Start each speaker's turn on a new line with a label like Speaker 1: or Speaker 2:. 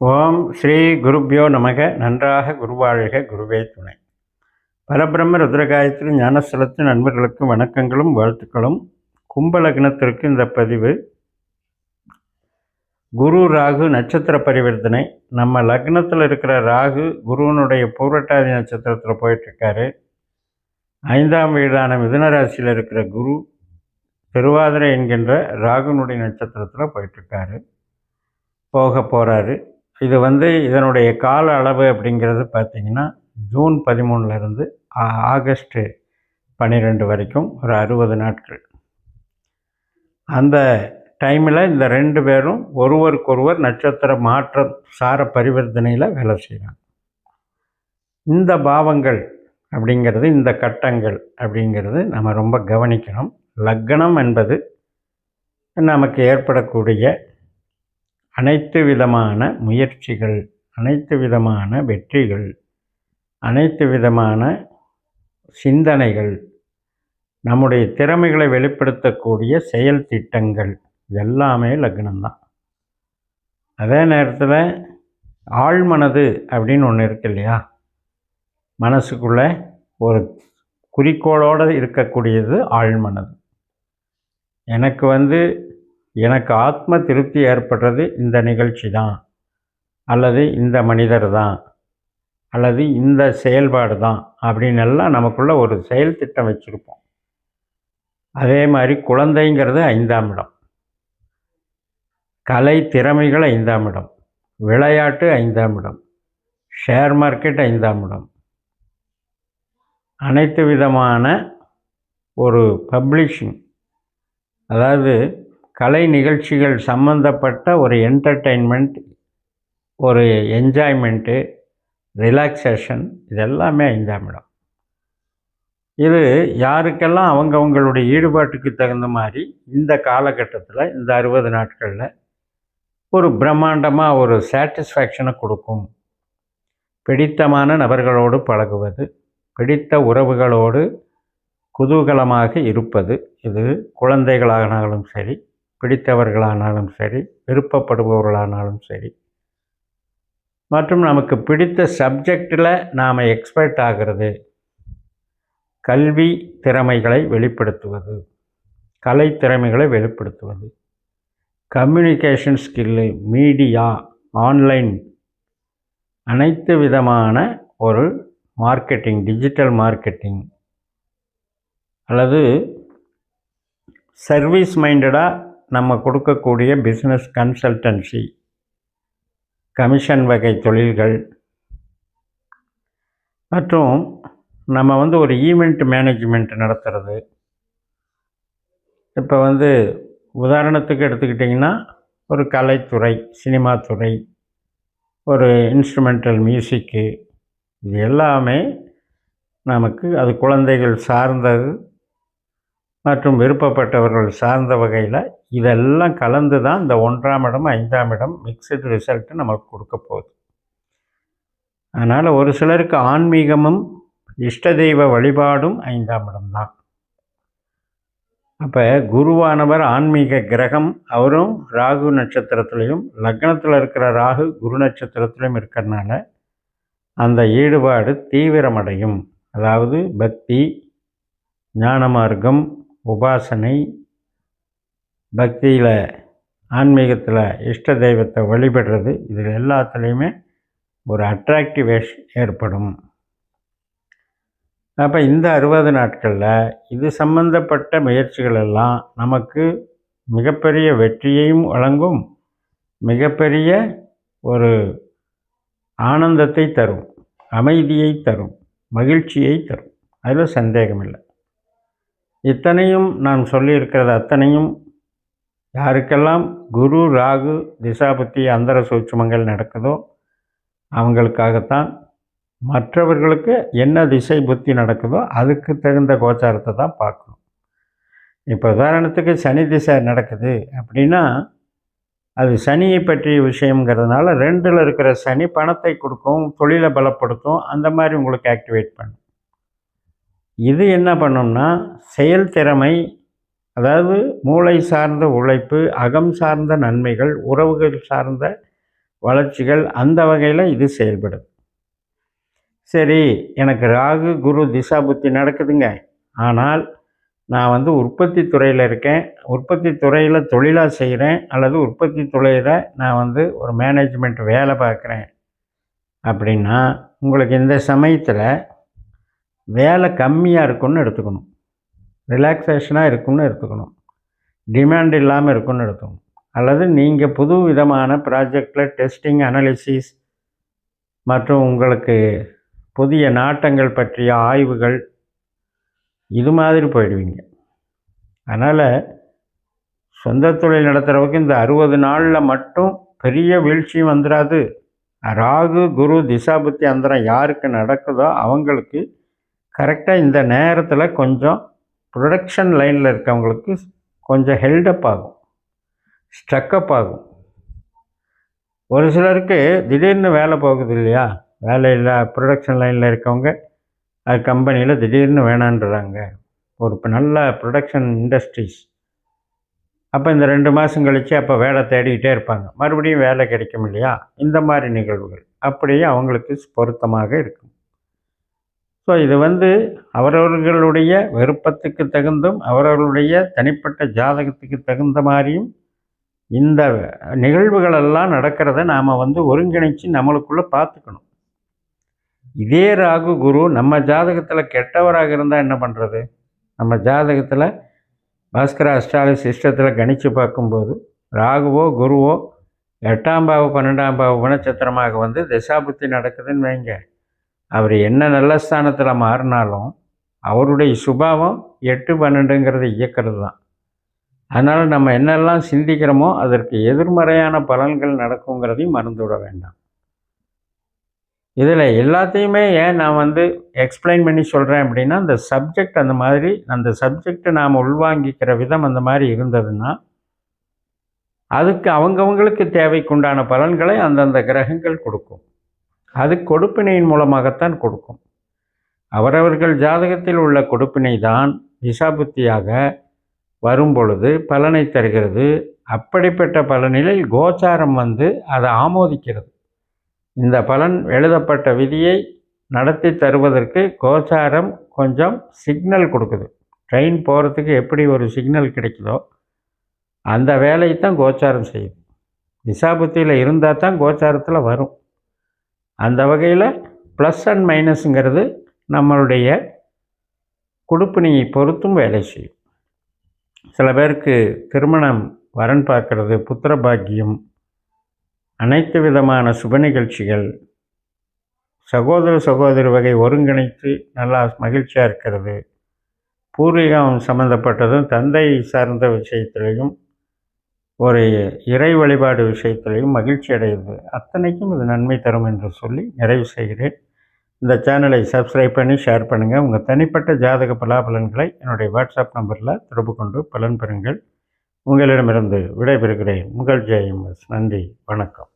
Speaker 1: ஓம் ஸ்ரீ குருப்யோ நமக. நன்றாக குருவாழ்க, குருவே துணை. பரபிரம்ம ருத்ரகாயத்ரி ஞானஸ்தலத்து நண்பர்களுக்கு வணக்கங்களும் வாழ்த்துக்களும். கும்ப லக்னத்திற்கு இந்த பதிவு. குரு ராகு நட்சத்திர பரிவர்த்தனை. நம்ம லக்னத்தில் இருக்கிற ராகு குருவனுடைய பூரட்டாதி நட்சத்திரத்தில் போயிட்டுருக்காரு. 5ஆம் வீடான மிதுன ராசியில் இருக்கிற குரு திருவாதிரை என்கின்ற ராகுனுடைய நட்சத்திரத்தில் போயிட்டுருக்காரு, போக போகிறாரு. இது இதனுடைய கால அளவு அப்படிங்கிறது பார்த்திங்கன்னா ஜூன் 13லேருந்து ஆகஸ்ட் 12 வரைக்கும் ஒரு 60 நாட்கள். அந்த டைமில் இந்த 2 பேரும் ஒருவருக்கொருவர் நட்சத்திர மாற்றம் சார பரிவர்த்தனையில் வேலை செய்கிறாங்க. இந்த பாவங்கள் அப்படிங்கிறது, இந்த கட்டங்கள் அப்படிங்கிறது நம்ம ரொம்ப கவனிக்கணும். லக்னம் என்பது நமக்கு ஏற்படக்கூடிய அனைத்து விதமான முயற்சிகள், அனைத்து விதமான வெற்றிகள், அனைத்து விதமான சிந்தனைகள், நம்முடைய திறமைகளை வெளிப்படுத்தக்கூடிய செயல் திட்டங்கள் எல்லாமே லக்னம்தான். அதே நேரத்தில் ஆழ்மனது அப்படின்னு ஒன்று இருக்கு இல்லையா, மனசுக்குள்ளே ஒரு குறிக்கோளோடு இருக்கக்கூடியது ஆழ்மனது. எனக்கு ஆத்ம திருப்தி ஏற்படுறது இந்த நிகழ்ச்சி தான், அல்லது இந்த மனிதர் தான், அல்லது இந்த செயல்பாடு தான் அப்படின்னு எல்லாம் நமக்குள்ளே ஒரு செயல் திட்டம் வச்சுருப்போம். அதே மாதிரி குழந்தைங்கிறது 5ஆம் இடம், கலை திறமைகள் 5ஆம் இடம், விளையாட்டு 5ஆம் இடம், ஷேர் மார்க்கெட் 5ஆம் இடம், அனைத்து விதமான ஒரு பப்ளிஷிங், அதாவது கலை நிகழ்ச்சிகள் சம்பந்தப்பட்ட ஒரு என்டர்டெயின்மெண்ட், ஒரு என்ஜாய்மெண்ட்டு, ரிலாக்ஸேஷன், இது எல்லாமே 5ஆம் இடம். இது யாருக்கெல்லாம் அவங்களுடைய ஈடுபாட்டுக்கு தகுந்த மாதிரி இந்த காலகட்டத்தில், இந்த 60 நாட்களில் ஒரு பிரம்மாண்டமாக ஒரு சாட்டிஸ்ஃபேக்ஷனை கொடுக்கும். பிடித்தமான நபர்களோடு பழகுவது, பிடித்த உறவுகளோடு குதூகலமாக இருப்பது, இது குழந்தைகளானாலும் சரி, பிடித்தவர்களானாலும் சரி, விருப்பப்படுபவர்களானாலும் சரி, மற்றும் நமக்கு பிடித்த சப்ஜெக்டில் நாம் எக்ஸ்பர்ட் ஆகிறது, கல்வி திறமைகளை வெளிப்படுத்துவது, கலை திறமைகளை வெளிப்படுத்துவது, கம்யூனிகேஷன் ஸ்கில்லு, மீடியா, ஆன்லைன், அனைத்து விதமான ஒரு மார்க்கெட்டிங், டிஜிட்டல் மார்க்கெட்டிங், அல்லது சர்வீஸ் மைண்டடாக நம்ம கொடுக்கக்கூடிய பிஸ்னஸ் கன்சல்டன்சி, கமிஷன் வகை தொழில்கள், மற்றும் நம்ம ஒரு ஈவெண்ட் மேனேஜ்மெண்ட் நடத்துகிறது. இப்போ உதாரணத்துக்கு எடுத்துக்கிட்டிங்கன்னா ஒரு கலைத்துறை, சினிமா துறை, ஒரு இன்ஸ்ட்ருமெண்டல் மியூசிக்கு, இது எல்லாமே நமக்கு அது குழந்தைகள் சார்ந்தது மற்றும் விருப்பப்பட்டவர்கள் சார்ந்த வகையில் இதெல்லாம் கலந்து தான் இந்த 1ஆம் இடம் 5ஆம் இடம் மிக்சடு ரிசல்ட்டு நமக்கு கொடுக்க போகுது. அதனால் ஒரு சிலருக்கு ஆன்மீகமும் இஷ்ட தெய்வ வழிபாடும் 5ஆம் இடம் தான். அப்போ குருவானவர் ஆன்மீக கிரகம், அவரும் ராகு நட்சத்திரத்துலேயும், லக்னத்தில் இருக்கிற ராகு குரு நட்சத்திரத்துலேயும் இருக்கிறனால அந்த ஈடுபாடு தீவிரமடையும். அதாவது பக்தி, ஞான மார்க்கம், உபாசனை, பக்தியில், ஆன்மீகத்தில் இஷ்ட தெய்வத்தை வழிபடுறது, இதில் எல்லாத்துலேயுமே ஒரு அட்ராக்டிவேஷ் ஏற்படும். அப்போ இந்த 60 நாட்களில் இது சம்பந்தப்பட்ட முயற்சிகள் எல்லாம் நமக்கு மிகப்பெரிய வெற்றியையும் வழங்கும், மிகப்பெரிய ஒரு ஆனந்தத்தை தரும், அமைதியை தரும், மகிழ்ச்சியை தரும், அதில் சந்தேகமில்லை. இத்தனையும் நான் சொல்லியிருக்கிறது அத்தனையும் யாருக்கெல்லாம் குரு ராகு திசாபுத்தி அந்தர சூட்சுமங்கள் நடக்குதோ அவங்களுக்காகத்தான். மற்றவர்களுக்கு என்ன திசை புத்தி நடக்குதோ அதுக்கு தகுந்த கோச்சாரத்தை தான் பார்க்கணும். இப்போ உதாரணத்துக்கு சனி திசை நடக்குது அப்படின்னா அது சனியை பற்றிய விஷயங்கிறதுனால 2ல் இருக்கிற சனி பணத்தை கொடுக்கும், தொழிலை பலப்படுத்தும், அந்த மாதிரி உங்களுக்கு ஆக்டிவேட் பண்ணும். இது என்ன பண்ணும்னா செயல் திறமை, அதாவது மூளை சார்ந்த உழைப்பு, அகம் சார்ந்த நன்மைகள், உறவுகள் சார்ந்த வளர்ச்சிகள் அந்த வகையில் இது செயல்படுது. சரி, எனக்கு ராகு குரு திசா புத்தி நடக்குதுங்க. ஆனால் நான் உற்பத்தி துறையில் இருக்கேன். உற்பத்தி துறையில் தொழிலாக செய்கிறேன், அல்லது உற்பத்தி துறையில் நான் ஒரு மேனேஜ்மெண்ட் வேலை பார்க்குறேன் அப்படின்னா, உங்களுக்கு இந்த சமயத்தில் வேலை கம்மியாக இருக்குன்னு எடுத்துக்கணும். ரிலாக்ஸேஷனாக இருக்குன்னு எடுத்துக்கணும். டிமாண்ட் இல்லாமல் இருக்குன்னு எடுத்துக்கணும். அல்லது நீங்கள் புது விதமான ப்ராஜெக்டில் டெஸ்டிங், அனாலிசிஸ் மற்றும் உங்களுக்கு புதிய நாட்டங்கள் பற்றிய ஆய்வுகள் இது மாதிரி போயிடுவீங்க. அதனால் சொந்த தொழில் நடத்துகிறவங்க இந்த 60 நாளில் மட்டும் பெரிய வீழ்ச்சியும் வந்துடாது. ராகு குரு திசாபுத்தி அந்தரம் யாருக்கு நடக்குதோ அவங்களுக்கு கரெக்டாக இந்த நேரத்தில் கொஞ்சம் ப்ரொடக்ஷன் லைனில் இருக்கவங்களுக்கு கொஞ்சம் ஹெல்டப் ஆகும், ஸ்ட்ரக்கப் ஆகும். ஒரு சிலருக்கு திடீர்னு வேலை போகுது இல்லையா, வேலையில் ப்ரொடக்ஷன் லைனில் இருக்கவங்க அது கம்பெனியில் திடீர்னு வேணான்றாங்க. ஒரு நல்ல ப்ரொடக்ஷன் இண்டஸ்ட்ரீஸ். அப்போ இந்த 2 மாதம் கழித்து அப்போ வேலை தேடிக்கிட்டே இருப்பாங்க, மறுபடியும் வேலை கிடைக்கும் இல்லையா. இந்த மாதிரி நிகழ்வுகள் அப்படியே அவங்களுக்கு பொருத்தமாக இருக்கும். ஸோ இது அவரவர்களுடைய விருப்பத்துக்கு தகுந்தும் அவரவர்களுடைய தனிப்பட்ட ஜாதகத்துக்கு தகுந்த மாதிரியும் இந்த நிகழ்வுகளெல்லாம் நடக்கிறத நாம் ஒருங்கிணைச்சு நம்மளுக்குள்ளே பார்த்துக்கணும். இதே ராகு குரு நம்ம ஜாதகத்தில் கெட்டவராக இருந்தால் என்ன பண்ணுறது? நம்ம ஜாதகத்தில் பாஸ்கர அஸ்ட்ராலஜி சிஸ்டத்தில் கணித்து பார்க்கும்போது ராகுவோ குருவோ 8ஆம் பாவ 12ஆம் பாவ குணச்சத்திரமாக திசாபுத்தி நடக்குதுன்னு வைங்க, அவர் என்ன நல்ல ஸ்தானத்தில் மாறினாலும் அவருடைய சுபாவம் 8, 12ங்கிறத இயக்கிறது தான். அதனால் நம்ம என்னெல்லாம் சிந்திக்கிறோமோ அதற்கு எதிர்மறையான பலன்கள் நடக்குங்கிறதையும் மறந்துவிட வேண்டாம். இதில் எல்லாத்தையுமே ஏன் நான் எக்ஸ்பிளைன் பண்ணி சொல்கிறேன் அப்படின்னா, அந்த சப்ஜெக்ட் அந்த மாதிரி, அந்த சப்ஜெக்டை நாம் உள்வாங்கிக்கிற விதம் அந்த மாதிரி இருந்ததுன்னா அதுக்கு அவங்கவுங்களுக்கு தேவைக்குண்டான பலன்களை அந்தந்த கிரகங்கள் கொடுக்கும். அது கொடுப்பினையின் மூலமாகத்தான் கொடுக்கும். அவரவர்கள் ஜாதகத்தில் உள்ள கொடுப்பினை தான் திசாபுத்தியாக வரும் பொழுது பலனை தருகிறது. அப்படிப்பட்ட பலனில் கோச்சாரம் அதை ஆமோதிக்கிறது. இந்த பலன் எழுதப்பட்ட விதியை நடத்தி தருவதற்கு கோச்சாரம் கொஞ்சம் சிக்னல் கொடுக்குது. ட்ரெயின் போகிறதுக்கு எப்படி ஒரு சிக்னல் கிடைக்குதோ அந்த வேலையை தான் கோச்சாரம் செய்யுது. திசாபுத்தியில் இருந்தால் தான் கோச்சாரத்தில் வரும். அந்த வகையில் ப்ளஸ் அண்ட் மைனஸுங்கிறது நம்மளுடைய கொடுப்பினையை பொறுத்தும் வேலை செய்யும். சில பேருக்கு திருமணம் வரன் பார்க்கறது, புத்திர பாக்கியம், அனைத்து விதமான சுப நிகழ்ச்சிகள், சகோதர சகோதரி வகை ஒருங்கிணைத்து நல்லா மகிழ்ச்சியாக இருக்கிறது, பூர்வீகம் சம்மந்தப்பட்டதும் தந்தை சார்ந்த விஷயத்திலையும் ஒரு இறை வழிபாடு விஷயத்திலையும் மகிழ்ச்சி அடைகிறது. அத்தனைக்கும் இது நன்மை தரும் என்று சொல்லி நிறைவு செய்கிறேன். இந்த சேனலை சப்ஸ்கிரைப் பண்ணி ஷேர் பண்ணுங்கள். உங்கள் தனிப்பட்ட ஜாதக பலாபலன்களை என்னுடைய வாட்ஸ்அப் நம்பரில் தொடர்பு கொண்டு பலன் பெறுங்கள். உங்களிடமிருந்து விடைபெறுகிறேன். உங்கள் ஜெயம். நன்றி, வணக்கம்.